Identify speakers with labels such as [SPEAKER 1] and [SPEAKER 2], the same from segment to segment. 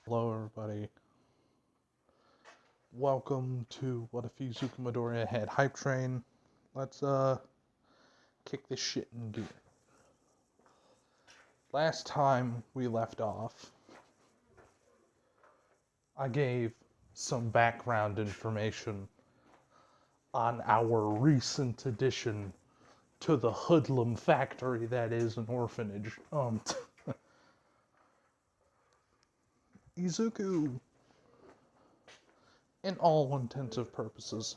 [SPEAKER 1] Hello, everybody. Welcome to What If Izuku Midoriya had Hypetrain. Let's kick this shit in gear. Last time we left off, I gave some background information on our recent addition to the hoodlum factory that is an orphanage. Izuku, in all intensive purposes,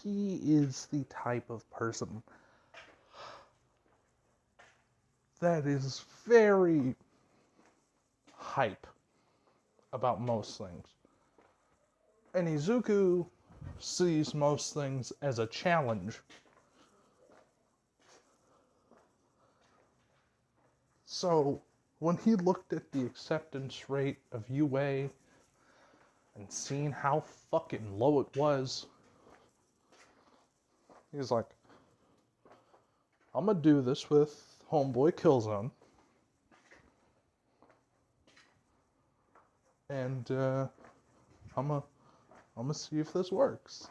[SPEAKER 1] he is the type of person that is very hype about most things. And Izuku sees most things as a challenge. So, when he looked at the acceptance rate of UA and seen how fucking low it was, he's like, I'm gonna do this with Homeboy Killzone. And I'm gonna see if this works.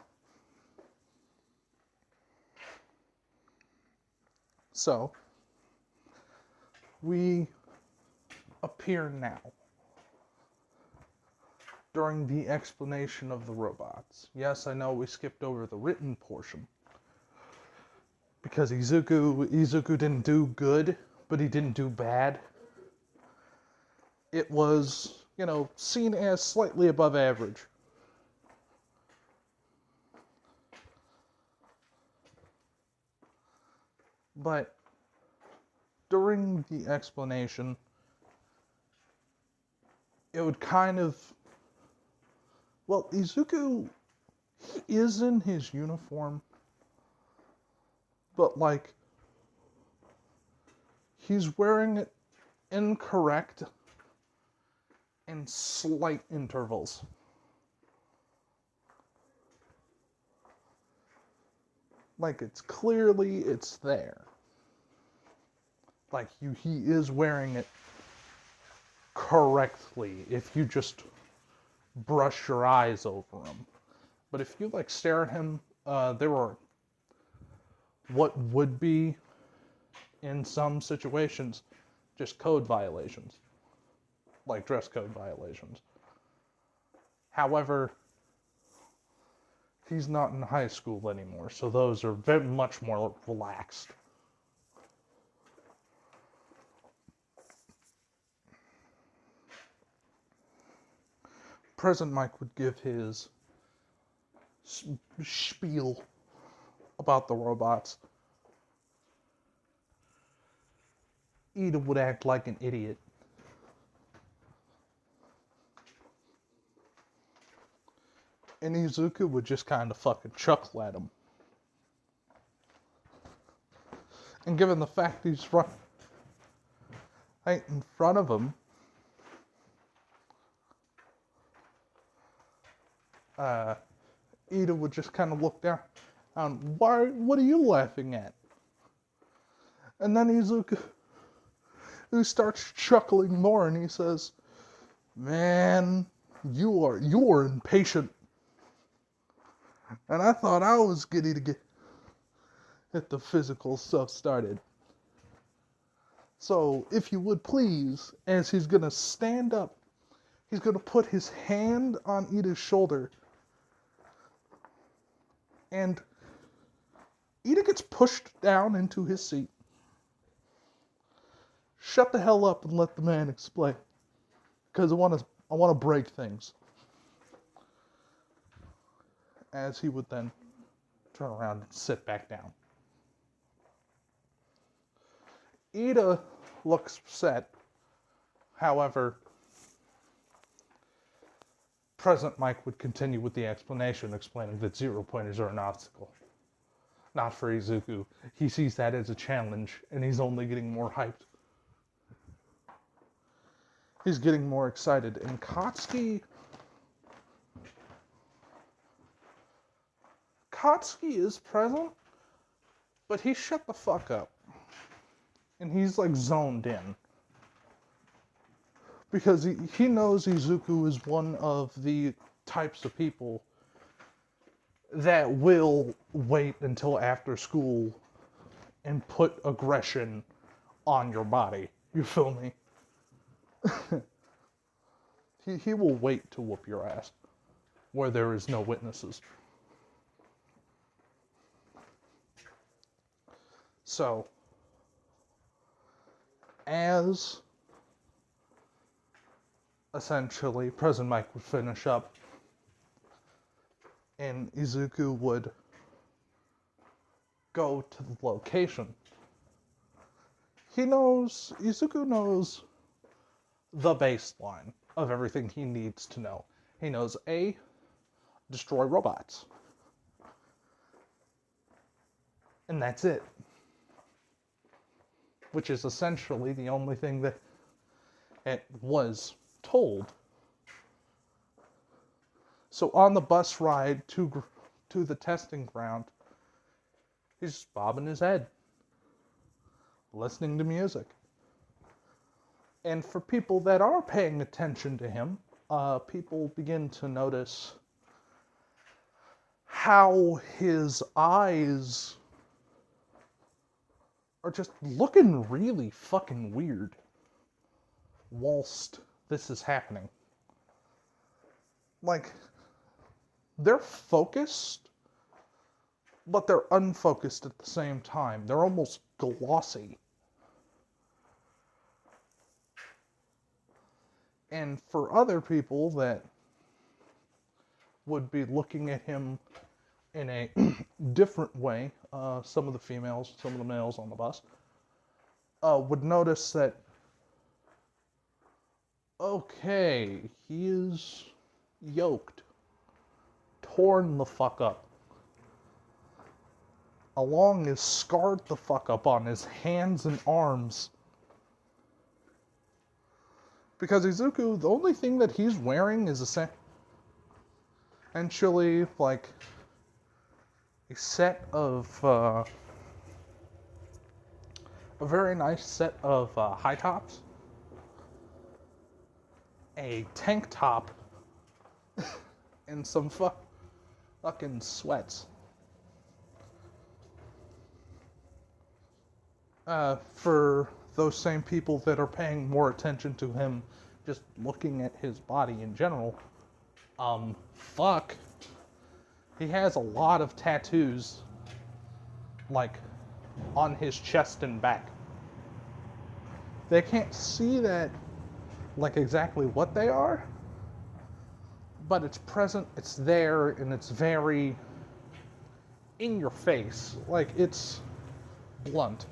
[SPEAKER 1] So, we appear now during the explanation of the robots. Yes, I know we skipped over the written portion because Izuku didn't do good, but he didn't do bad. It was, seen as slightly above average. But during the explanation, it would kind of... Well, Izuku, he is in his uniform, but, he's wearing it incorrect in slight intervals. It's there. He is wearing it correctly if you just brush your eyes over him. But if you, stare at him, there were what would be, in some situations, just code violations. Like dress code violations. However, he's not in high school anymore, so those are very much more relaxed. President Mike would give his spiel about the robots. Ida would act like an idiot. And Izuku would just kind of fucking chuckle at him. And given the fact he's right in front of him, Ida would just kind of look down. What are you laughing at? And then Izuku starts chuckling more, and he says, "Man, you are impatient. And I thought I was getting to get the physical stuff started. So, if you would please," as he's gonna stand up, he's gonna put his hand on Ida's shoulder, and Ida gets pushed down into his seat. Shut the hell up and let the man explain, because I want to break things. As he would then turn around and sit back down. Ida looks upset. However, President Mike would continue with the explanation, explaining that zero-pointers are an obstacle. Not for Izuku. He sees that as a challenge, and he's only getting more hyped. He's getting more excited. And Katsuki is present, but he shut the fuck up. And he's zoned in. Because he knows Izuku is one of the types of people that will wait until after school and put aggression on your body. You feel me? He will wait to whoop your ass where there is no witnesses. So, as essentially President Mike would finish up and Izuku would go to the location, Izuku knows the baseline of everything he needs to know. He knows A, destroy robots. And that's it. Which is essentially the only thing that it was told. So on the bus ride to the testing ground, he's just bobbing his head, listening to music. And for people that are paying attention to him, people begin to notice how his eyes are just looking really fucking weird whilst this is happening. Like, they're focused, but they're unfocused at the same time. They're almost glossy. And for other people that would be looking at him in a different way, some of the females, some of the males on the bus, would notice that, okay, he is yoked, torn the fuck up. Along is scarred the fuck up on his hands and arms. Because Izuku, the only thing that he's wearing is essentially like a set of, a very nice set of high tops, a tank top, and some fucking sweats. For those same people that are paying more attention to him just looking at his body in general, he has a lot of tattoos, like, on his chest and back. They can't see that, like, exactly what they are, but it's present, it's there, and it's very in your face. Like, it's blunt.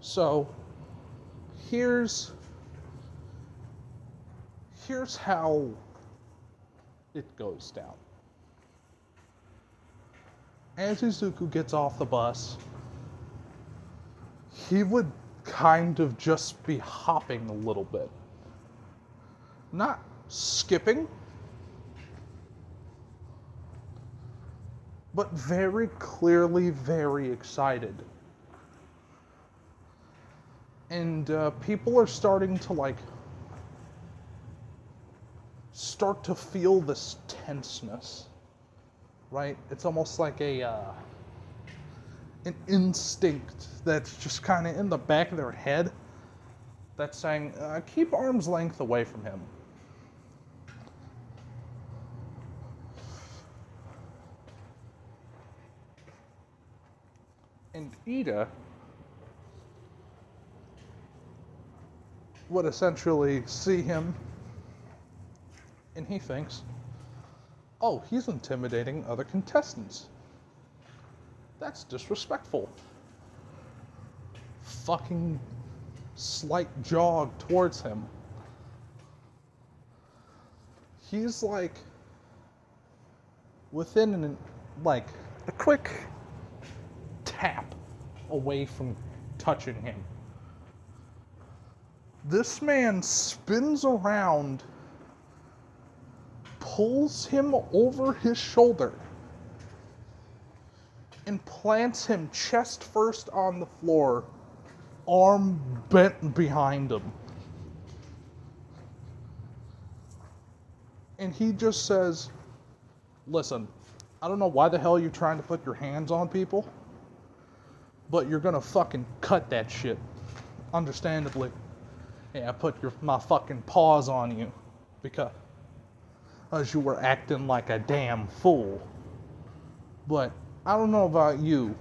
[SPEAKER 1] So, here's how it goes down. As Izuku gets off the bus, he would kind of just be hopping a little bit. Not skipping, but very clearly very excited. And people are starting to, like, start to feel this tenseness, right? It's almost like an instinct that's just kind of in the back of their head that's saying, keep arm's length away from him. And Ida would essentially see him, and he thinks, oh, he's intimidating other contestants. That's disrespectful. Fucking slight jog towards him. He's like within like a quick tap away from touching him. This man spins around, pulls him over his shoulder, and plants him chest first on the floor, arm bent behind him. And he just says, listen, I don't know why the hell you're trying to put your hands on people, but you're gonna fucking cut that shit. Understandably. Yeah, I put my fucking paws on you because you were acting like a damn fool. But I don't know about you.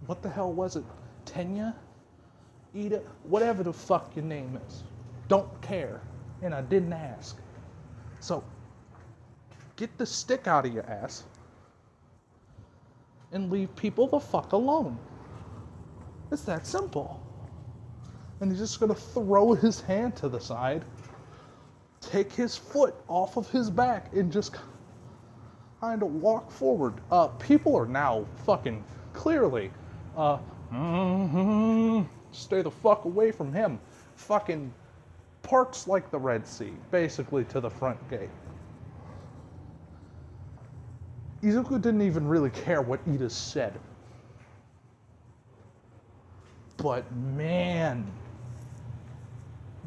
[SPEAKER 1] What the hell was it? Tenya? Ida? Whatever the fuck your name is. Don't care. And I didn't ask. So, get the stick out of your ass and leave people the fuck alone. It's that simple. And he's just gonna throw his hand to the side, take his foot off of his back, and just kind of walk forward. People are now fucking clearly, stay the fuck away from him. Fucking parts like the Red Sea, basically to the front gate. Izuku didn't even really care what Ida said. But man,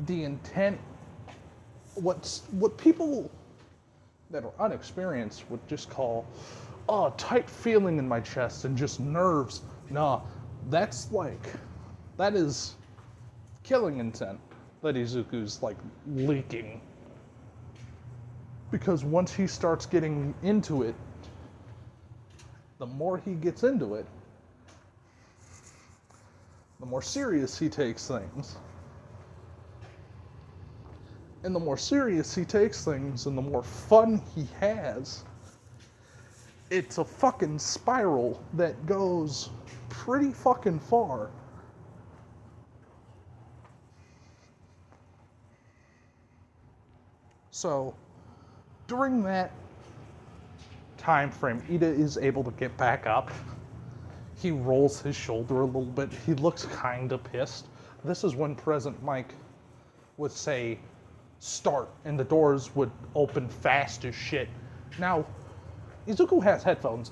[SPEAKER 1] the intent, what people that are unexperienced would just call, oh, tight feeling in my chest and just nerves. Nah, that is killing intent that Izuku's like leaking. Because once he starts getting into it, the more he gets into it, the more serious he takes things. And the more serious he takes things and the more fun he has, it's a fucking spiral that goes pretty fucking far. So, during that time frame, Ida is able to get back up. He rolls his shoulder a little bit. He looks kind of pissed. This is when President Mike would say, start, and the doors would open fast as shit. Now, Izuku has headphones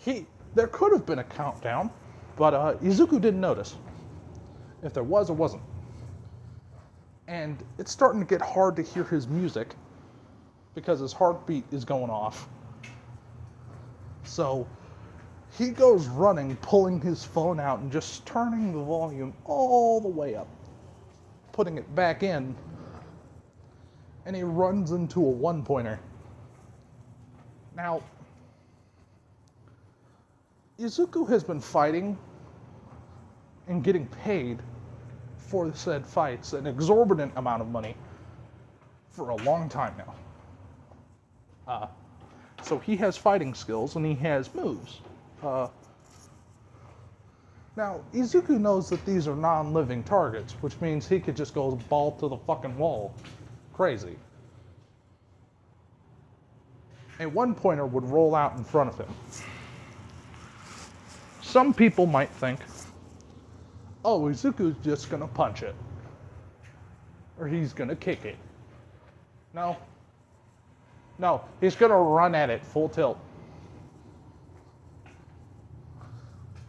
[SPEAKER 1] in. There could have been a countdown, but Izuku didn't notice. If there was, it wasn't. And it's starting to get hard to hear his music because his heartbeat is going off. So he goes running, pulling his phone out and just turning the volume all the way up, putting it back in, and he runs into a one-pointer. Now, Izuku has been fighting and getting paid for said fights an exorbitant amount of money for a long time now. So he has fighting skills and he has moves. Now, Izuku knows that these are non-living targets, which means he could just go ball to the fucking wall. Crazy. A one-pointer would roll out in front of him. Some people might think, oh, Izuku's just gonna punch it. Or he's gonna kick it. No, he's gonna run at it full tilt.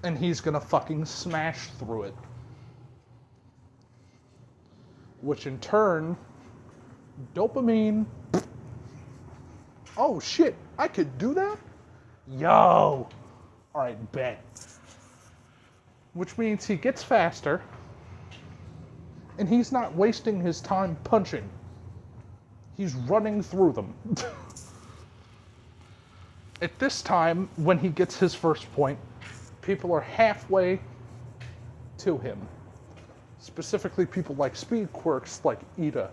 [SPEAKER 1] And he's gonna fucking smash through it. Which in turn, dopamine. Oh shit, I could do that? Yo! Alright, bet. Which means he gets faster, and he's not wasting his time punching. He's running through them. At this time, when he gets his first point, people are halfway to him. Specifically, people like speed quirks like Ida.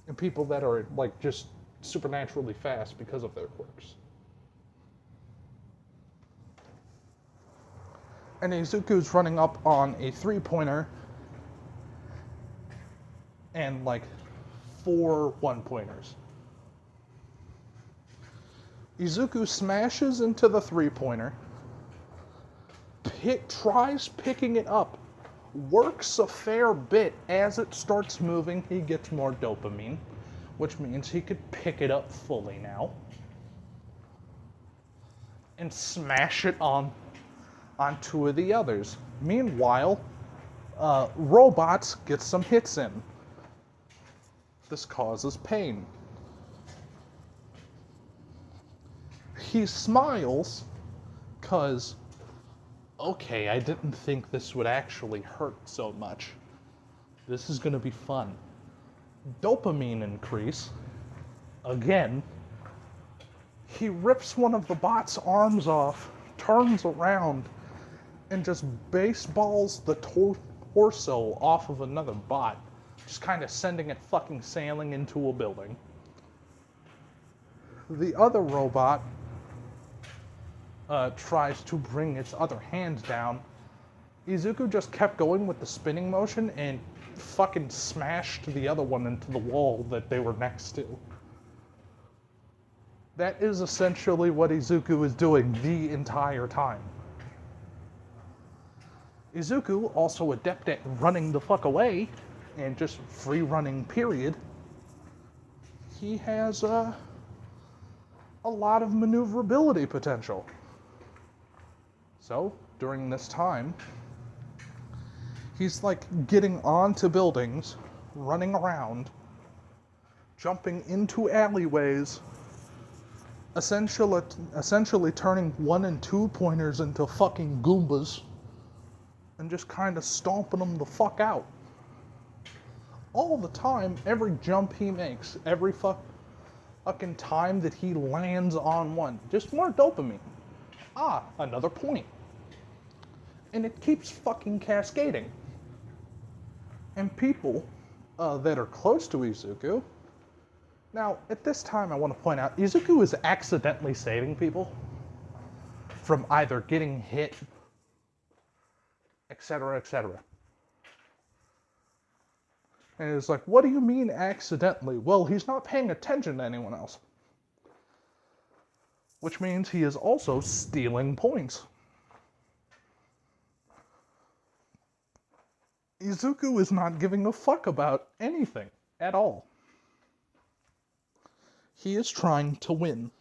[SPEAKER 1] And people that are like just supernaturally fast because of their quirks. And Izuku's running up on a three-pointer and like 4 one-pointers. Izuku smashes into the three-pointer, tries picking it up, works a fair bit. As it starts moving, he gets more dopamine, which means he could pick it up fully now. and smash it on two of the others. Meanwhile, robots get some hits in. This causes pain. He smiles, because, okay, I didn't think this would actually hurt so much. This is going to be fun. Dopamine increase. Again, he rips one of the bot's arms off, turns around, and just baseballs the torso off of another bot, just kind of sending it fucking sailing into a building. The other robot tries to bring its other hand down. Izuku just kept going with the spinning motion and fucking smashed the other one into the wall that they were next to. That is essentially what Izuku is doing the entire time. Izuku, also adept at running the fuck away, and just free running, period. He has a lot of maneuverability potential. So, during this time, he's like getting onto buildings, running around, jumping into alleyways, essentially turning 1 and 2 pointers into fucking Goombas, and just kind of stomping them the fuck out. All the time, every jump he makes, every fucking time that he lands on one, just more dopamine. Ah, another point. And it keeps fucking cascading. And people that are close to Izuku. Now, at this time, I want to point out, Izuku is accidentally saving people from either getting hit, etc., etc. And it's like, what do you mean accidentally? Well, he's not paying attention to anyone else. Which means he is also stealing points. Izuku is not giving a fuck about anything at all. He is trying to win.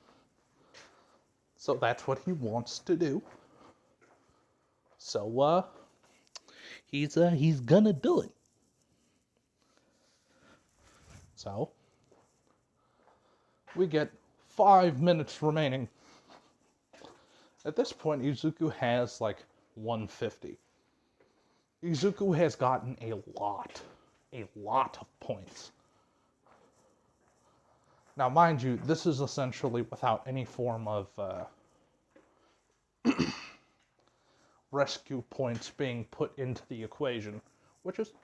[SPEAKER 1] So that's what he wants to do. So, he's gonna do it. So, we get 5 minutes remaining. At this point, Izuku has like 150. Izuku has gotten a lot of points. Now, mind you, this is essentially without any form of rescue points being put into the equation, which is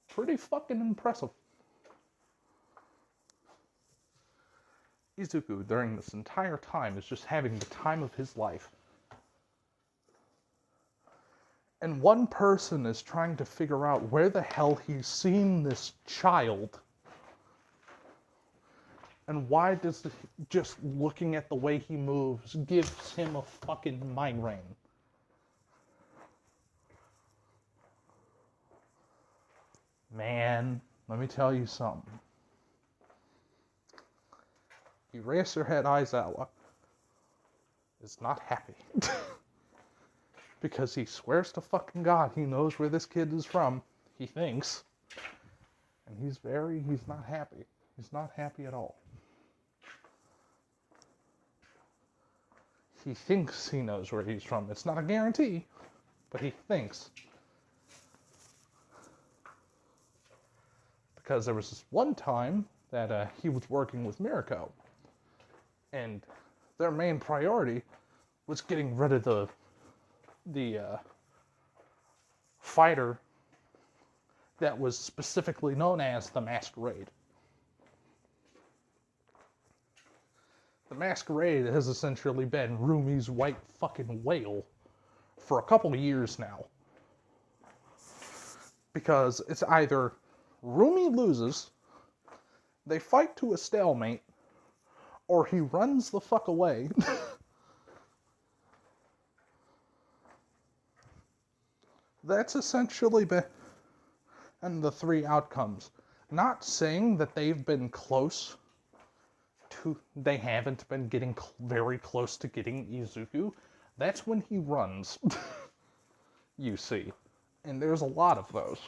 [SPEAKER 1] pretty fucking impressive. Izuku, during this entire time, is just having the time of his life. And one person is trying to figure out where the hell he's seen this child. And why does just looking at the way he moves gives him a fucking migraine? Man, let me tell you something. Eraserhead Aizawa is not happy. Because he swears to fucking God he knows where this kid is from. He thinks. And he's not happy. He's not happy at all. He thinks he knows where he's from. It's not a guarantee, but he thinks. Because there was this one time that he was working with Mirako, and their main priority was getting rid of the fighter that was specifically known as the Masquerade. The Masquerade has essentially been Rumi's white fucking whale for a couple of years now. Because it's either Rumi loses, they fight to a stalemate, or he runs the fuck away. That's essentially been the three outcomes. Not saying that they've been close they haven't been getting very close to getting Izuku, that's when he runs, you see. And there's a lot of those.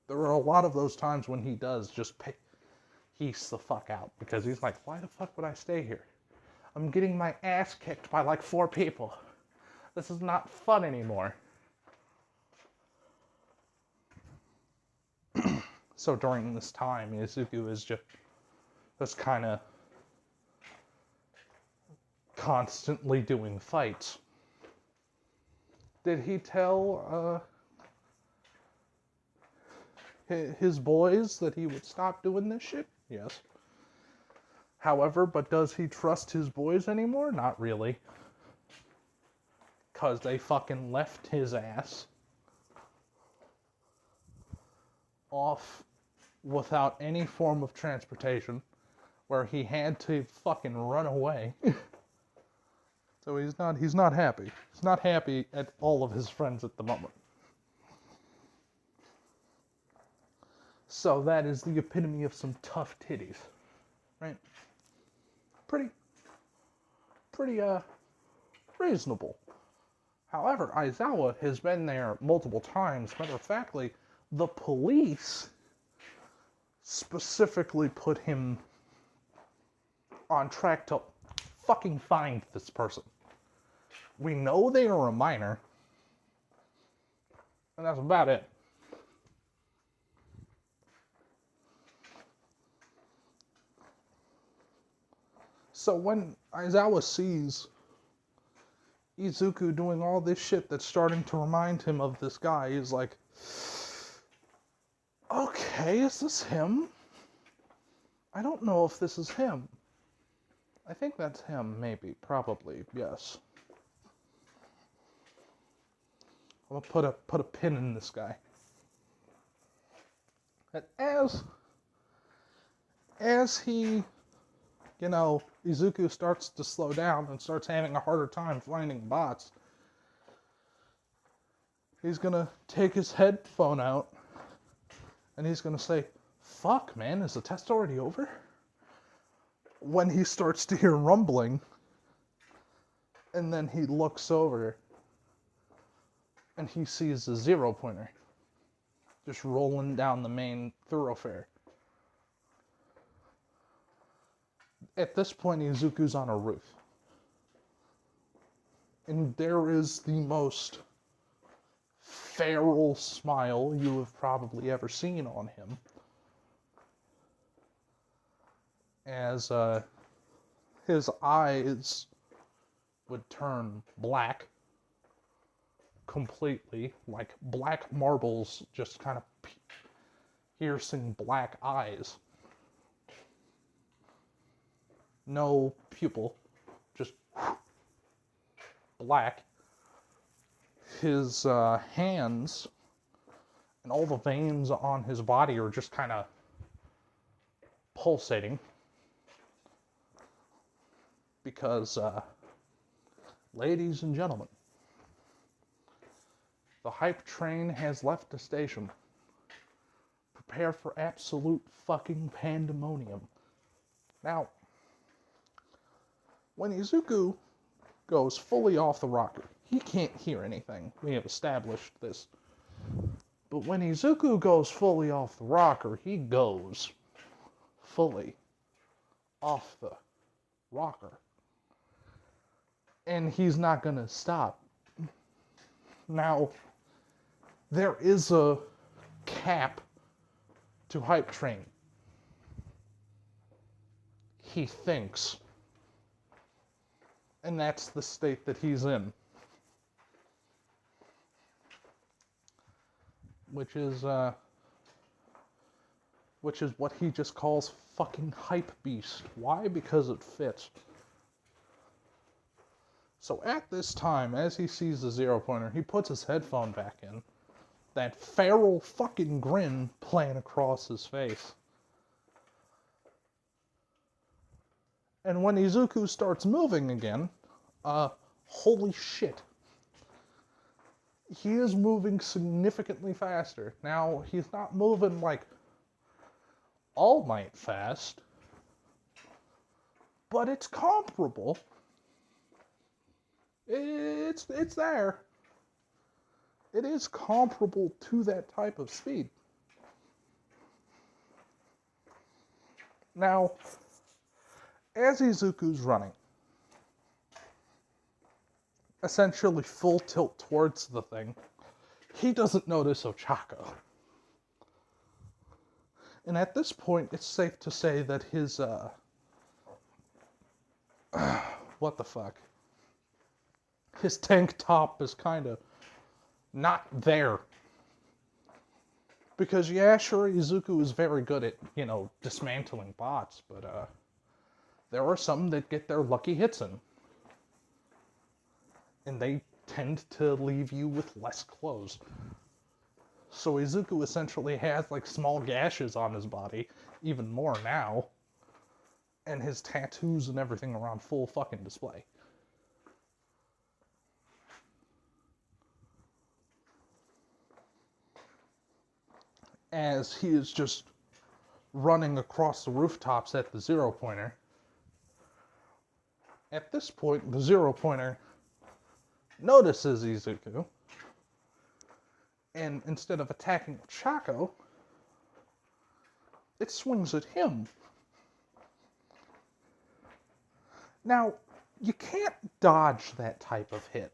[SPEAKER 1] There are a lot of those times when he does just peace the fuck out, because he's like, why the fuck would I stay here? I'm getting my ass kicked by like 4 people. This is not fun anymore. So during this time, Izuku is just kind of constantly doing fights. Did he tell his boys that he would stop doing this shit? Yes. However, but does he trust his boys anymore? Not really. Because they fucking left his ass off without any form of transportation, where he had to fucking run away. So he's not happy. He's not happy at all of his friends at the moment. So that is the epitome of some tough titties, right? Pretty reasonable. However, Aizawa has been there multiple times. Matter of factly, the police specifically put him on track to fucking find this person. We know they are a minor, and that's about it. So when Aizawa sees Izuku doing all this shit that's starting to remind him of this guy, he's like, okay, is this him? I don't know if this is him. I think that's him, maybe, probably, yes. I'm gonna put a pin in this guy. And as he, Izuku starts to slow down and starts having a harder time finding bots, he's gonna take his headphone out and he's gonna say, fuck, man, is the test already over? When he starts to hear rumbling, and then he looks over and he sees the 0 pointer just rolling down the main thoroughfare. At this point, Izuku's on a roof. And there is the most feral smile you have probably ever seen on him, as his eyes would turn black completely, like black marbles, just kind of piercing black eyes. No pupil, just black. His hands and all the veins on his body are just kind of pulsating, because, ladies and gentlemen, the hype train has left the station. Prepare for absolute fucking pandemonium. Now, when Izuku goes fully off the rocker, he can't hear anything. We have established this. But when Izuku goes fully off the rocker, he goes fully off the rocker. And he's not gonna stop. Now, there is a cap to Hypetrain. He thinks. And that's the state that he's in. Which is what he just calls fucking hype beast. Why? Because it fits. So at this time, as he sees the 0 pointer, he puts his headphone back in. That feral fucking grin playing across his face. And when Izuku starts moving again, holy shit. He is moving significantly faster. Now, he's not moving like All Might fast, but it's comparable. It's there. It is comparable to that type of speed. Now, as Izuku's running, essentially full tilt towards the thing, he doesn't notice Ochako. And at this point, it's safe to say that his, what the fuck? His tank top is kind of not there. Because, yeah, sure, Izuku is very good at, dismantling bots, but, there are some that get their lucky hits in. And they tend to leave you with less clothes. So Izuku essentially has, small gashes on his body, even more now, and his tattoos and everything are on full fucking display. As he is just running across the rooftops at the zero pointer. At this point, the zero pointer notices Izuku, and instead of attacking Ochako, it swings at him. Now, you can't dodge that type of hit.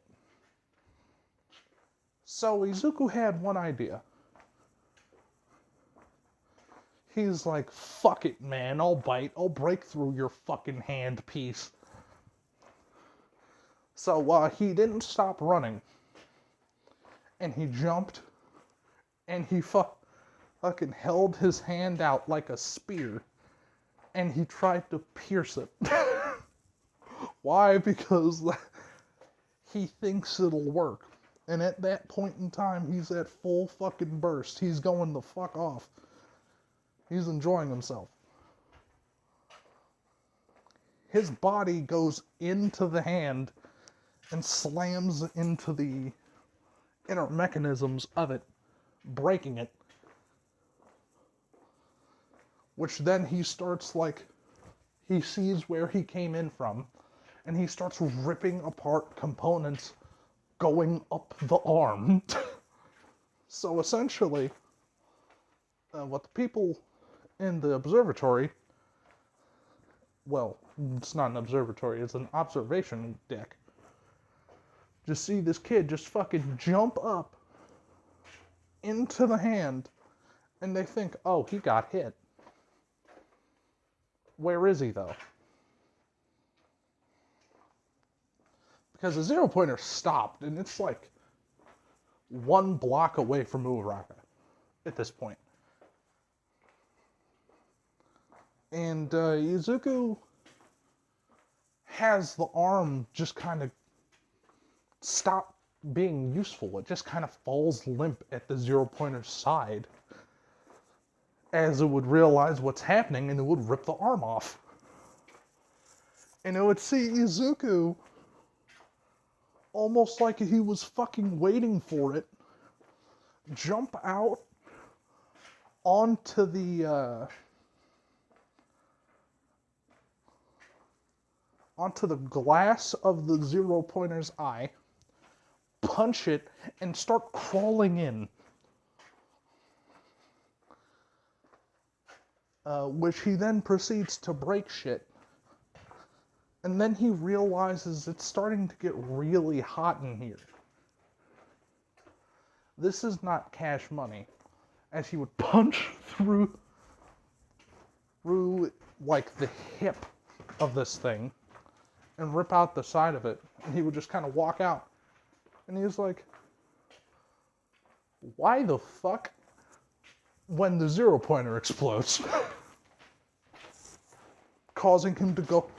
[SPEAKER 1] So Izuku had one idea. He's like, fuck it, man, I'll break through your fucking hand piece. So he didn't stop running, and he jumped, and he fucking held his hand out like a spear, and he tried to pierce it. Why? Because he thinks it'll work. And at that point in time, he's at full fucking burst. He's going the fuck off. He's enjoying himself. His body goes into the hand and slams into the inner mechanisms of it, breaking it. Which then he starts he sees where he came in from, and he starts ripping apart components going up the arm. So essentially, what the people in the observatory, well, it's not an observatory, it's an observation deck, just see this kid just fucking jump up into the hand, and they think, oh, he got hit. Where is he, though? Because the zero pointer stopped, and it's 1 block away from Uraraka at this point. And Izuku has the arm just kind of stop being useful. It just kind of falls limp at the zero pointer's side, as it would realize what's happening, and it would rip the arm off. And it would see Izuku almost like he was fucking waiting for it, jump out onto the glass of the zero pointer's eye, punch it, and start crawling in. Which he then proceeds to break shit. And then he realizes it's starting to get really hot in here. This is not cash money. As he would punch through the hip of this thing and rip out the side of it. And he would just kind of walk out. And he was like, why the fuck? When the zero pointer explodes, causing him to go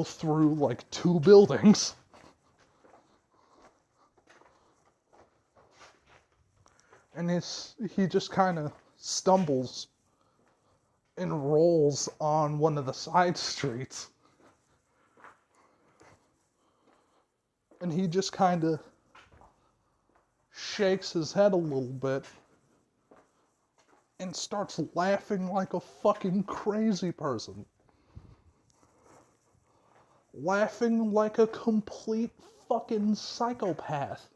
[SPEAKER 1] through 2 buildings. And he just kind of stumbles and rolls on one of the side streets. And he just kind of shakes his head a little bit and starts laughing like a fucking crazy person. laughing like a complete fucking psychopath.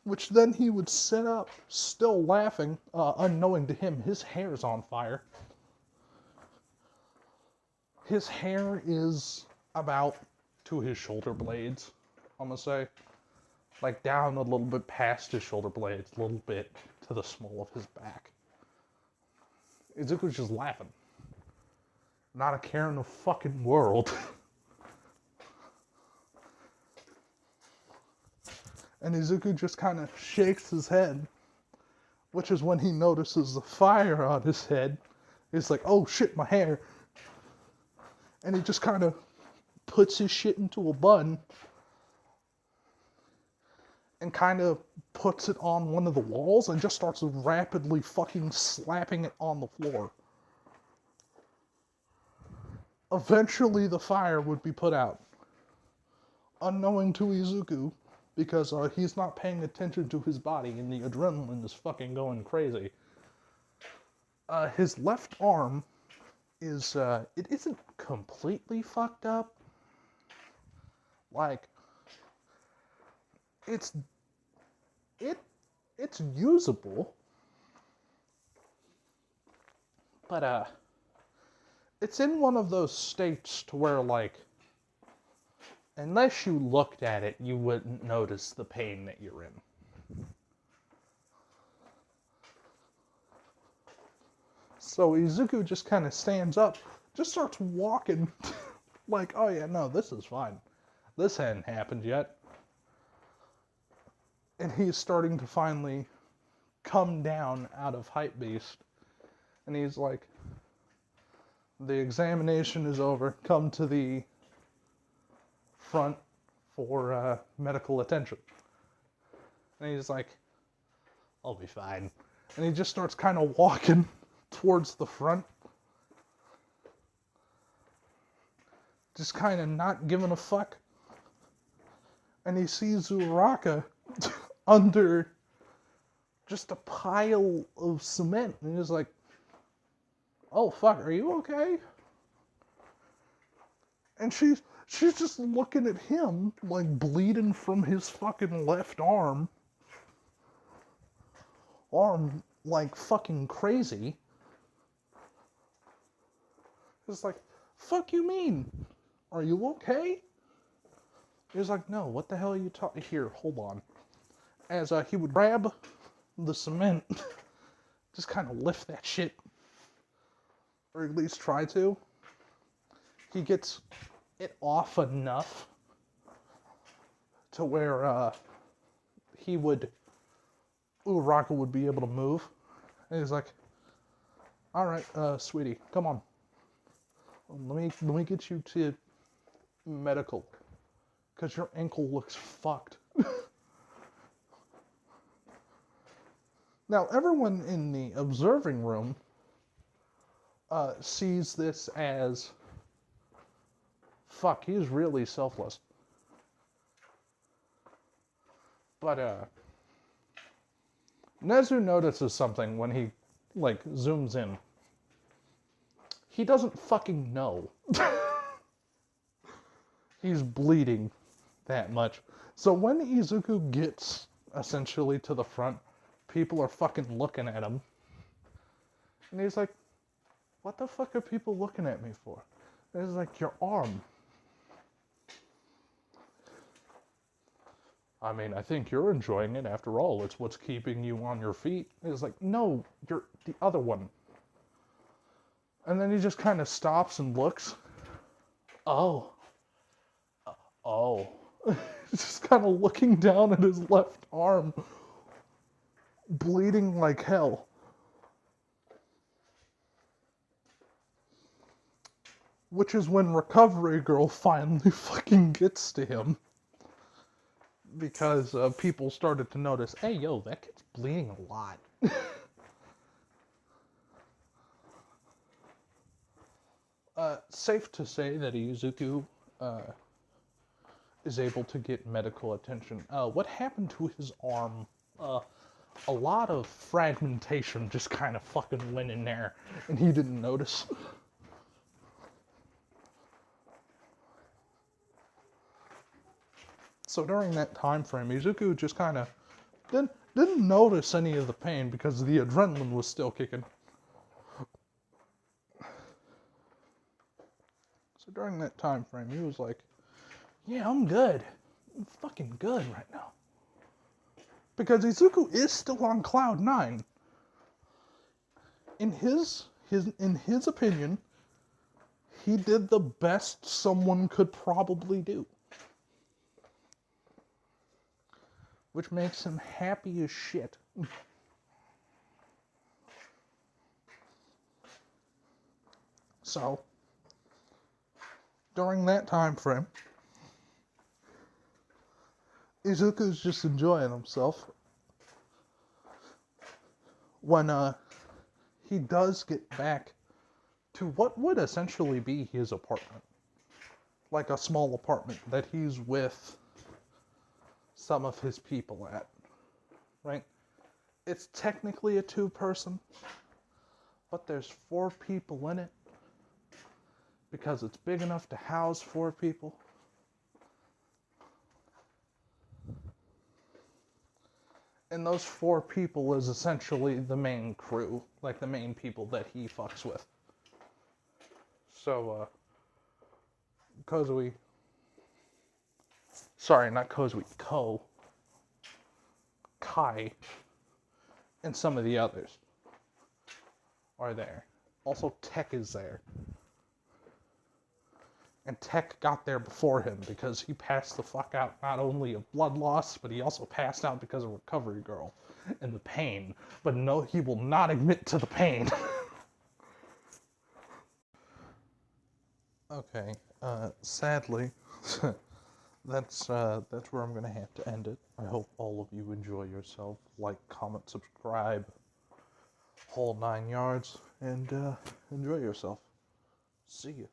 [SPEAKER 1] Which then he would sit up, still laughing, unknowing to him, his hair's on fire. His hair is about to his shoulder blades, I'm gonna say. Like down a little bit past his shoulder blades, a little bit to the small of his back. Izuku's just laughing. Not a care in the fucking world. And Izuku just kind of shakes his head, which is when he notices the fire on his head. He's like, oh shit, my hair. And he just kind of puts his shit into a bun and kind of puts it on one of the walls and just starts rapidly fucking slapping it on the floor. Eventually the fire would be put out. Unknowing to Izuku, because he's not paying attention to his body and the adrenaline is fucking going crazy. His left arm is, it isn't completely fucked up. Like, it's usable. But, it's in one of those states to where, like, unless you looked at it, you wouldn't notice the pain that you're in. So Izuku just kind of stands up, just starts walking, like, oh yeah, no, this is fine. This hadn't happened yet. And he's starting to finally come down out of Hypebeast. And he's like, the examination is over, come to the front for medical attention. And he's like, I'll be fine. And he just starts kind of walking towards the front. Just kind of not giving a fuck. And he sees Uraraka under just a pile of cement. And he's like, oh fuck, are you okay? And she's just looking at him, like, bleeding from his fucking left arm. Like, fucking crazy. It's like, fuck you mean? Are you okay? He's like, no, what the hell are you talking? Here, hold on. As he would grab the cement, just kind of lift that shit. Or at least try to. He gets it off enough to where Uraraka would be able to move. And he's like, alright, sweetie, come on. Let me get you to medical. Because your ankle looks fucked. Now, everyone in the observing room sees this as, fuck, he's really selfless. But, Nezu notices something when he, like, zooms in. He doesn't fucking know. He's bleeding that much. So when Izuku gets, essentially, to the front, people are fucking looking at him. And he's like, what the fuck are people looking at me for? And he's like, your arm. I mean, I think you're enjoying it after all. It's what's keeping you on your feet. It's like, no, you're the other one. And then he just kind of stops and looks. Oh. Just kind of looking down at his left arm. Bleeding like hell. Which is when Recovery Girl finally fucking gets to him. Because people started to notice, hey, yo, that kid's bleeding a lot. Safe to say that Izuku is able to get medical attention. What happened to his arm? A lot of fragmentation just kind of fucking went in there, and he didn't notice. So during that time frame, Izuku just kind of didn't notice any of the pain because the adrenaline was still kicking. So during that time frame, he was like, yeah, I'm good. I'm fucking good right now. Because Izuku is still on cloud 9. In his opinion, he did the best someone could probably do. Which makes him happy as shit. So, during that time frame, Izuku's just enjoying himself. When he does get back to what would essentially be his apartment. Like a small apartment that he's with some of his people at. Right? It's technically a 2-person, but there's 4 people in it because it's big enough to house 4 people. And those 4 people is essentially the main crew, like the main people that he fucks with. So, Kozui, sorry, not Kozui, Kai, and some of the others are there. Also, Tech is there. And Tech got there before him because he passed the fuck out not only of blood loss, but he also passed out because of Recovery Girl and the pain. But no, he will not admit to the pain. Okay, sadly, that's where I'm gonna have to end it. I hope all of you enjoy yourself. Like, comment, subscribe, whole 9 yards, and enjoy yourself. See ya.